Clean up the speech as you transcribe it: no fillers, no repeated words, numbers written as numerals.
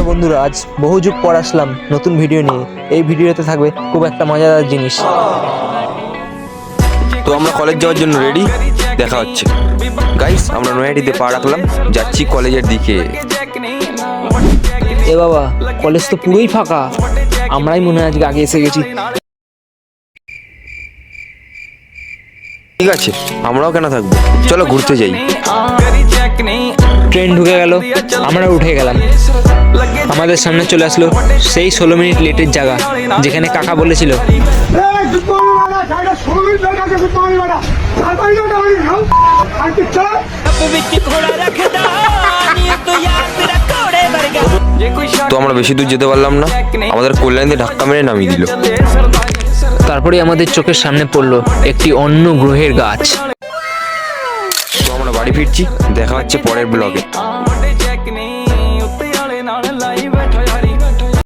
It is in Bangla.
বন্ধুরা, আজ বহু যুগ পর আসলাম নতুন ভিডিও নিয়ে। এই ভিডিওতে থাকবে খুব একটা মজাদার জিনিস। তো আমরা কলেজ যাওয়ার জন্য রেডি, দেখা হচ্ছে। গাইস, আমরা নয়াটিতে পা রাখলাম, যাচ্ছি কলেজের দিকে। এ বাবা, কলেজ তো পুরোই ফাঁকা। আমরাই মনে হয় আজকে আগে এসে গেছি। ঠিক আছে, আমরাও কেন থাকবো, চলো ঘুরতে যাই। ট্রেন ঢুকে গেল, আমরা উঠে গেলাম। আমাদের সামনে চলে আসলো সেই 16 মিনিট লেটের জায়গা, যেখানে কাকা বলেছিল তো আমরা বেশি দূর যেতে পারলাম না, আমাদের কল্যাণীতে ধাক্কা মেরে নামিয়ে দিল। তারপরে আমাদের চোখের সামনে পড়লো একটি অন্য গ্রহের গাছ। তো আমরা বাড়ি ফিরছি, দেখা হচ্ছে পরের ব্লগে।